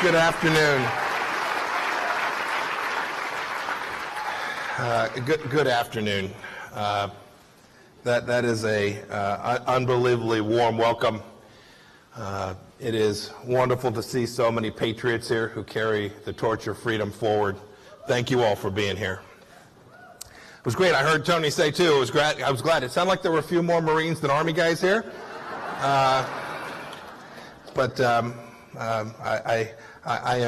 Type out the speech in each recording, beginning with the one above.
Good afternoon. Good afternoon. That is a unbelievably warm welcome. It is wonderful to see so many patriots here who carry the torch of freedom forward. Thank you all for being here. It was great. I heard Tony say too. I was glad. It sounded like there were a few more Marines than Army guys here. But I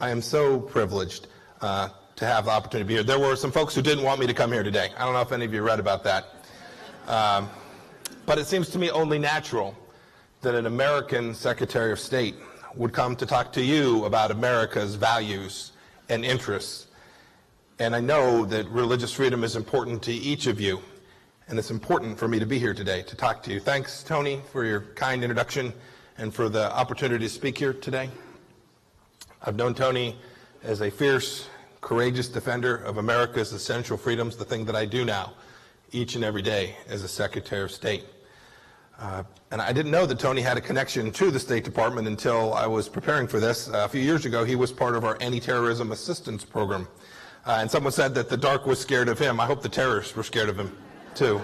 am so privileged to have the opportunity to be here. There were some folks who didn't want me to come here today. I don't know if any of you read about that. But it seems to me only natural that an American Secretary of State would come to talk to you about America's values and interests. And I know that religious freedom is important to each of you, and it's important for me to be here today to talk to you. Thanks, Tony, for your kind introduction and for the opportunity to speak here today. I've known Tony as a fierce, courageous defender of America's essential freedoms, the thing that I do now each and every day as a Secretary of State. And I didn't know that Tony had a connection to the State Department until I was preparing for this. A few years ago, he was part of our anti-terrorism assistance program. And someone said that the dark was scared of him. I hope the terrorists were scared of him, too.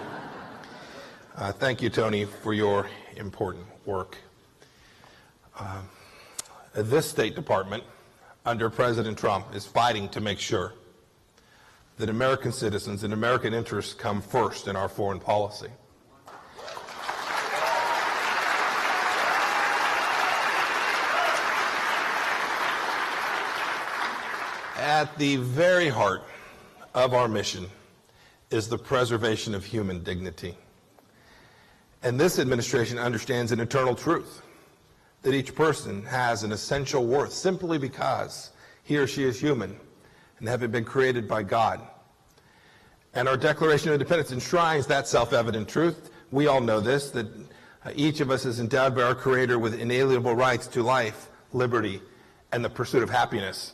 Thank you, Tony, for your important work. This State Department, under President Trump, is fighting to make sure that American citizens and American interests come first in our foreign policy. At the very heart of our mission is the preservation of human dignity. And this administration understands an eternal truth, that each person has an essential worth simply because he or she is human and having been created by God. And our Declaration of Independence enshrines that self-evident truth. We all know this, that each of us is endowed by our Creator with inalienable rights to life, liberty, and the pursuit of happiness.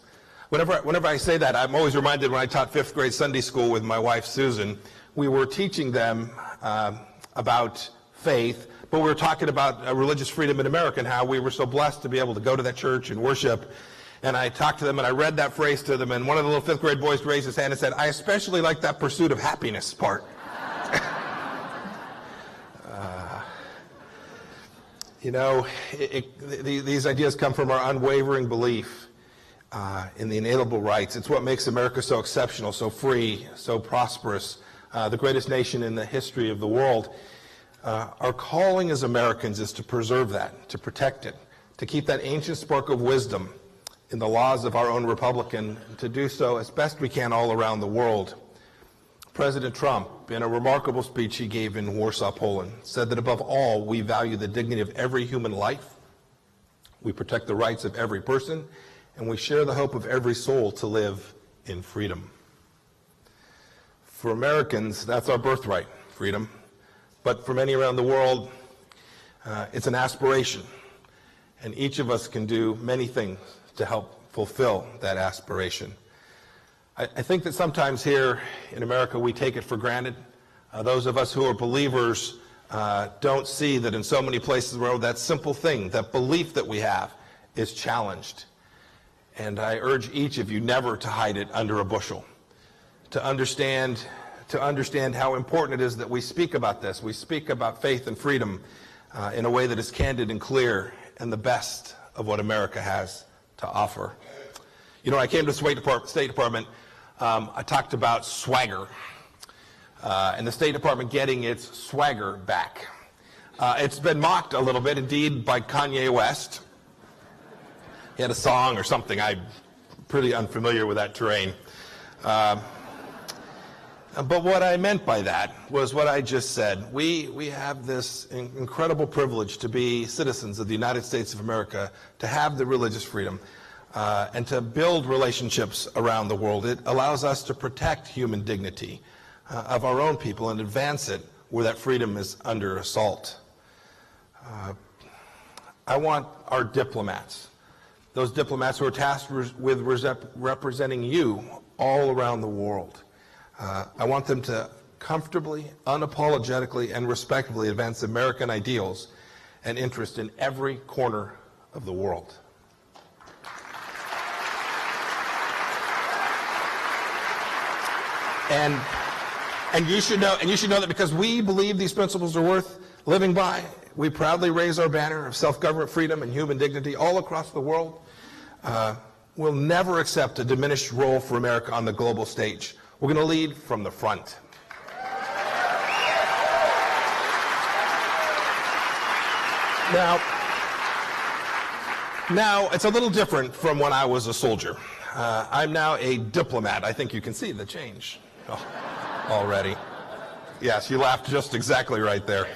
Whenever I say that, I'm always reminded when I taught fifth grade Sunday school with my wife, Susan, we were teaching them about faith, but we were talking about religious freedom in America and how we were so blessed to be able to go to that church and worship. And I talked to them and I read that phrase to them, and one of the little fifth grade boys raised his hand and said, "I especially like that pursuit of happiness part." You know, these ideas come from our unwavering belief in the inalienable rights. It's what makes America so exceptional, so free, so prosperous, the greatest nation in the history of the world. Our calling as Americans is to preserve that, to protect it, to keep that ancient spark of wisdom in the laws of our own republic, and to do so as best we can all around the world. President Trump, in a remarkable speech he gave in Warsaw, Poland, said that above all, we value the dignity of every human life, we protect the rights of every person, and we share the hope of every soul to live in freedom. For Americans, that's our birthright, freedom. But for many around the world, it's an aspiration. And each of us can do many things to help fulfill that aspiration. I think that sometimes here in America we take it for granted. Those of us who are believers don't see that in so many places where that simple thing, that belief that we have, is challenged. And I urge each of you never to hide it under a bushel, to understand how important it is that we speak about this. We speak about faith and freedom in a way that is candid and clear and the best of what America has to offer. You know, I came to the State Department, I talked about swagger, and the State Department getting its swagger back. It's been mocked a little bit, indeed, by Kanye West. He had a song or something. I'm pretty unfamiliar with that terrain. But what I meant by that was what I just said. We have this incredible privilege to be citizens of the United States of America, to have the religious freedom, and to build relationships around the world. It allows us to protect human dignity of our own people and advance it where that freedom is under assault. I want our diplomats, those diplomats who are tasked with representing you all around the world, I want them to comfortably, unapologetically, and respectfully advance American ideals and interest in every corner of the world. And you should know that because we believe these principles are worth living by, we proudly raise our banner of self-government, freedom, and human dignity all across the world. We'll never accept a diminished role for America on the global stage. We're going to lead from the front. Now, it's a little different from when I was a soldier. I'm now a diplomat. I think you can see the change already. Yes, you laughed just exactly right there.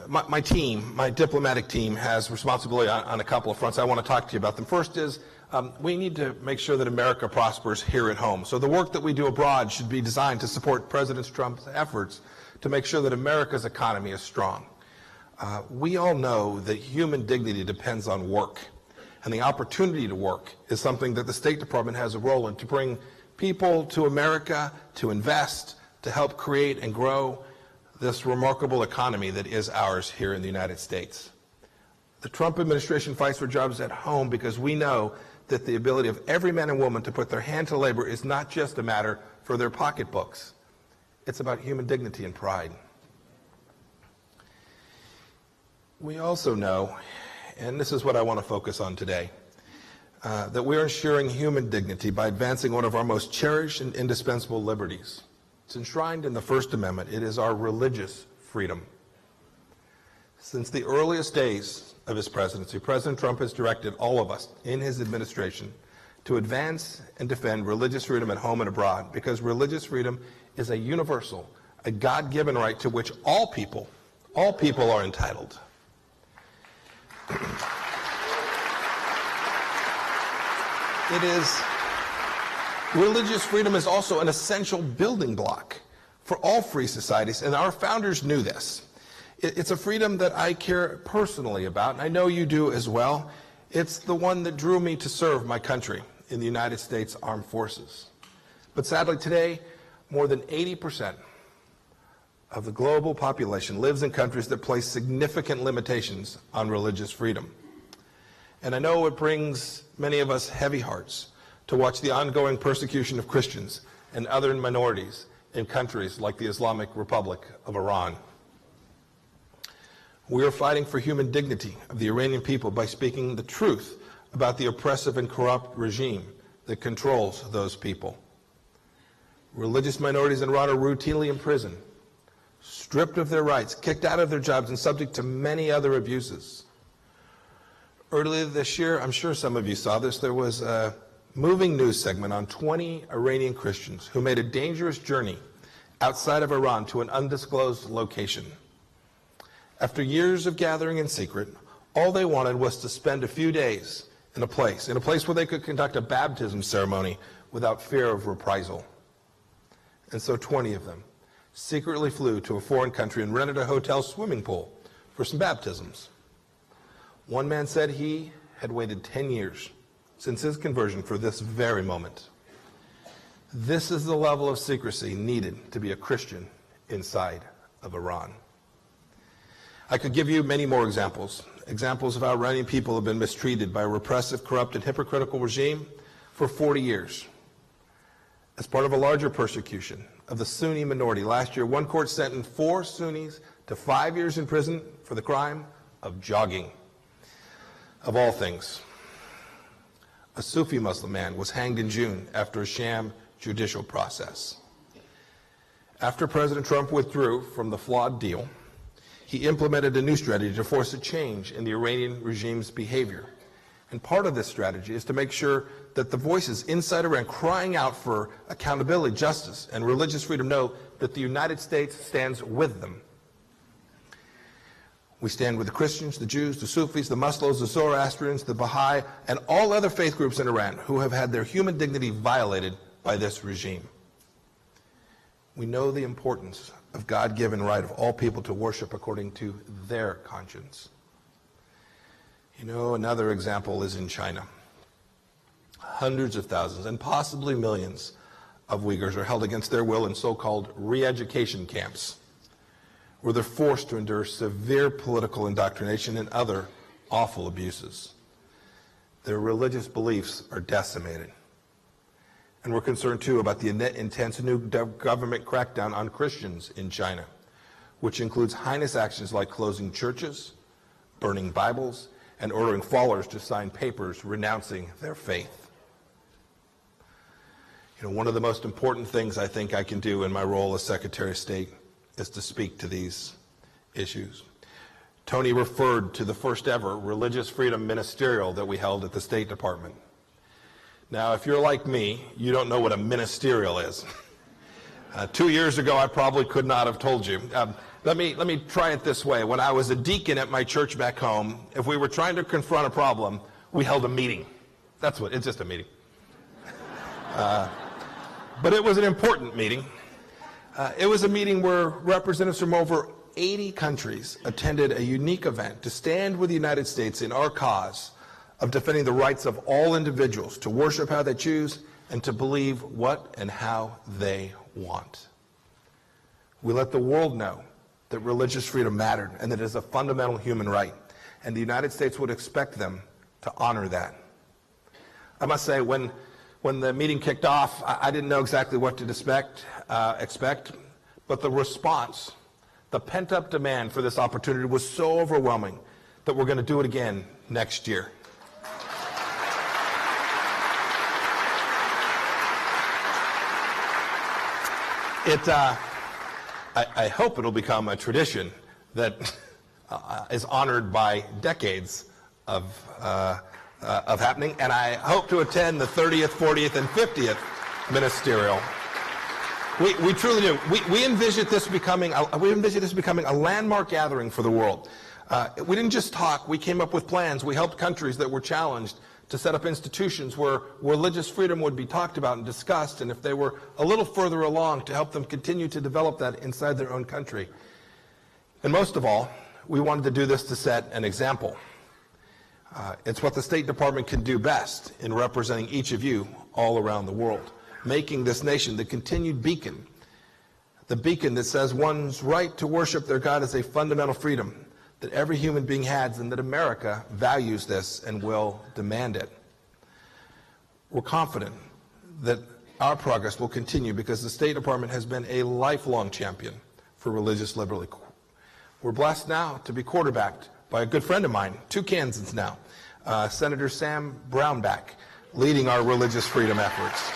My team, my diplomatic team, has responsibility on a couple of fronts. I want to talk to you about them. First is we need to make sure that America prospers here at home. So the work that we do abroad should be designed to support President Trump's efforts to make sure that America's economy is strong. We all know that human dignity depends on work, and the opportunity to work is something that the State Department has a role in, to bring people to America, to invest, to help create and grow this remarkable economy that is ours here in the United States. The Trump administration fights for jobs at home because we know that the ability of every man and woman to put their hand to labor is not just a matter for their pocketbooks. It's about human dignity and pride. We also know, and this is what I want to focus on today, that we're ensuring human dignity by advancing one of our most cherished and indispensable liberties. It's enshrined in the First Amendment. It is our religious freedom. Since the earliest days of his presidency, President Trump has directed all of us in his administration to advance and defend religious freedom at home and abroad, because religious freedom is a universal, a God-given right to which all people are entitled. Religious freedom is also an essential building block for all free societies, and our founders knew this. It's a freedom that I care personally about, and I know you do as well. It's the one that drew me to serve my country in the United States Armed Forces. But sadly today, more than 80% of the global population lives in countries that place significant limitations on religious freedom. And I know it brings many of us heavy hearts to watch the ongoing persecution of Christians and other minorities in countries like the Islamic Republic of Iran. We are fighting for human dignity of the Iranian people by speaking the truth about the oppressive and corrupt regime that controls those people. Religious minorities in Iran are routinely imprisoned, stripped of their rights, kicked out of their jobs, and subject to many other abuses. Earlier this year, I'm sure some of you saw this, there was a moving news segment on 20 Iranian Christians who made a dangerous journey outside of Iran to an undisclosed location. After years of gathering in secret, all they wanted was to spend a few days in a place where they could conduct a baptism ceremony without fear of reprisal. And so 20 of them secretly flew to a foreign country and rented a hotel swimming pool for some baptisms. One man said he had waited 10 years since his conversion for this very moment. This is the level of secrecy needed to be a Christian inside of Iran. I could give you many more examples of how Iranian people have been mistreated by a repressive, corrupt, and hypocritical regime for 40 years. As part of a larger persecution of the Sunni minority, last year, one court sentenced 4 Sunnis to 5 years in prison for the crime of jogging. Of all things, a Sufi Muslim man was hanged in June after a sham judicial process. After President Trump withdrew from the flawed deal, he implemented a new strategy to force a change in the Iranian regime's behavior. And part of this strategy is to make sure that the voices inside Iran crying out for accountability, justice, and religious freedom know that the United States stands with them. We stand with the Christians, the Jews, the Sufis, the Muslims, the Zoroastrians, the Baha'i, and all other faith groups in Iran who have had their human dignity violated by this regime. We know the importance of God-given right of all people to worship according to their conscience. You know, another example is in China. Hundreds of thousands and possibly millions of Uyghurs are held against their will in so-called re-education camps, where they're forced to endure severe political indoctrination and other awful abuses. Their religious beliefs are decimated. And we're concerned, too, about the intense new government crackdown on Christians in China, which includes heinous actions like closing churches, burning Bibles, and ordering followers to sign papers renouncing their faith. You know, one of the most important things I think I can do in my role as Secretary of State is to speak to these issues. Tony referred to the first ever religious freedom ministerial that we held at the State Department. Now, if you're like me, you don't know what a ministerial is. 2 years ago, I probably could not have told you. Let me try it this way. When I was a deacon at my church back home, if we were trying to confront a problem, we held a meeting. That's what, it's just a meeting. But it was an important meeting. It was a meeting where representatives from over 80 countries attended a unique event to stand with the United States in our cause of defending the rights of all individuals to worship how they choose and to believe what and how they want. We let the world know that religious freedom mattered and that it is a fundamental human right, and the United States would expect them to honor that. I must say, when the meeting kicked off, I didn't know exactly what to expect, but the response, the pent-up demand for this opportunity was so overwhelming that we're going to do it again next year. I hope it'll become a tradition that is honored by decades of happening, and I hope to attend the 30th, 40th, and 50th ministerial. We truly do. We envision this becoming a landmark gathering for the world. We didn't just talk. We came up with plans. We helped countries that were challenged to set up institutions where religious freedom would be talked about and discussed, and if they were a little further along, to help them continue to develop that inside their own country. And most of all, we wanted to do this to set an example. It's what the State Department can do best in representing each of you all around the world, making this nation the continued beacon, the beacon that says one's right to worship their God is a fundamental freedom that every human being has, and that America values this and will demand it. We're confident that our progress will continue because the State Department has been a lifelong champion for religious liberty. We're blessed now to be quarterbacked by a good friend of mine, 2 Kansans now, Senator Sam Brownback, leading our religious freedom efforts.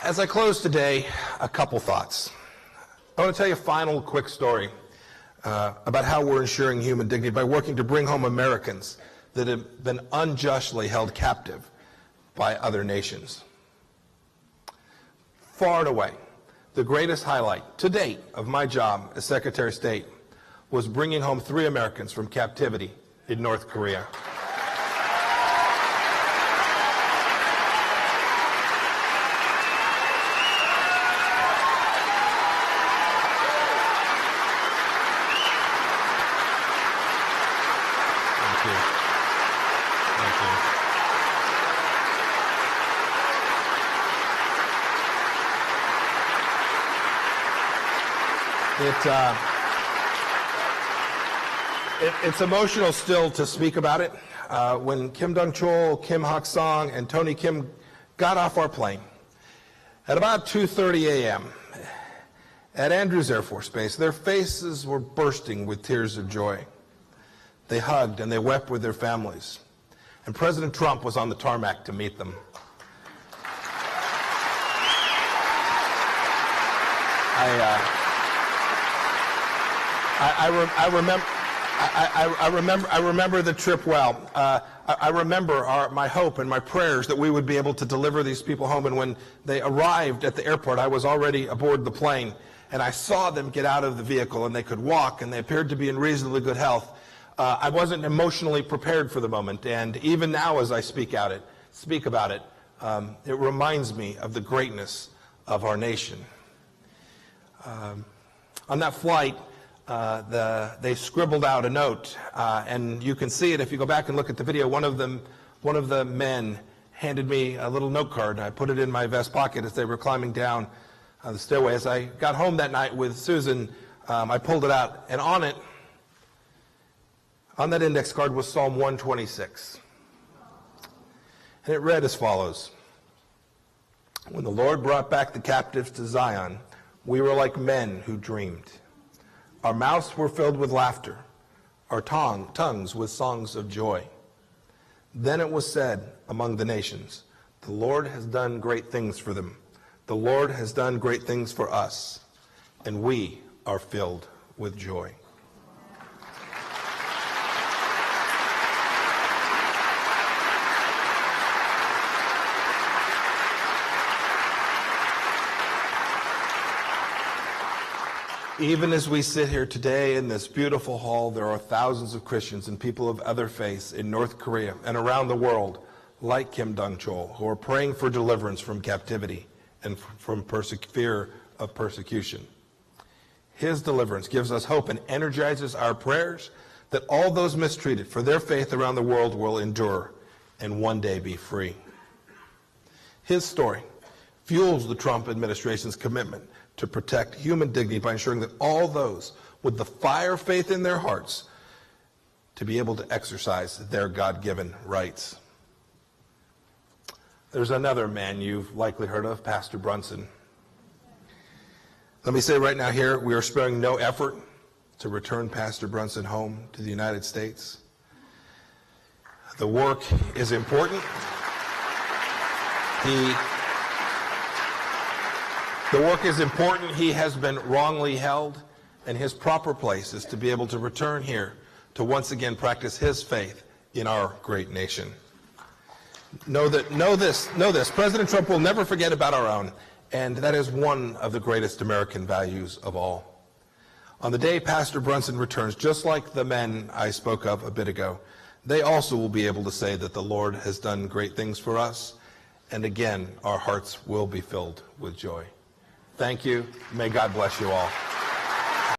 As I close today, a couple thoughts. I want to tell you a final quick story about how we're ensuring human dignity by working to bring home Americans that have been unjustly held captive by other nations. Far and away, the greatest highlight to date of my job as Secretary of State was bringing home 3 Americans from captivity in North Korea. It's emotional still to speak about it. When Kim Dong-chol, Kim Hak-song, and Tony Kim got off our plane at about 2:30 a.m. at Andrews Air Force Base, their faces were bursting with tears of joy. They hugged and they wept with their families. And President Trump was on the tarmac to meet them. I remember the trip well. I remember my hope and my prayers that we would be able to deliver these people home. And when they arrived at the airport, I was already aboard the plane, and I saw them get out of the vehicle, and they could walk, and they appeared to be in reasonably good health. I wasn't emotionally prepared for the moment, and even now as I speak about it, it reminds me of the greatness of our nation. On that flight, they scribbled out a note, and you can see it if you go back and look at the video. One of the men handed me a little note card. I put it in my vest pocket as they were climbing down the stairway. As I got home that night with Susan, I pulled it out, and on that index card was Psalm 126. And it read as follows: When the Lord brought back the captives to Zion, we were like men who dreamed. Our mouths were filled with laughter, our tongues with songs of joy. Then it was said among the nations, the Lord has done great things for them. The Lord has done great things for us, and we are filled with joy. Even as we sit here today in this beautiful hall, there are thousands of Christians and people of other faiths in North Korea and around the world, like Kim Dong-chol, who are praying for deliverance from captivity and from fear of persecution. His deliverance gives us hope and energizes our prayers that all those mistreated for their faith around the world will endure and one day be free. His story fuels the Trump administration's commitment to protect human dignity by ensuring that all those with the fire faith in their hearts to be able to exercise their God-given rights. There's another man you've likely heard of, Pastor Brunson. Let me say right now here, we are sparing no effort to return Pastor Brunson home to the United States. The work is important. The work is important. He has been wrongly held, and his proper place is to be able to return here to once again practice his faith in our great nation. Know this, President Trump will never forget about our own, and that is one of the greatest American values of all. On the day Pastor Brunson returns, just like the men I spoke of a bit ago, they also will be able to say that the Lord has done great things for us, and again, our hearts will be filled with joy. Thank you. May God bless you all.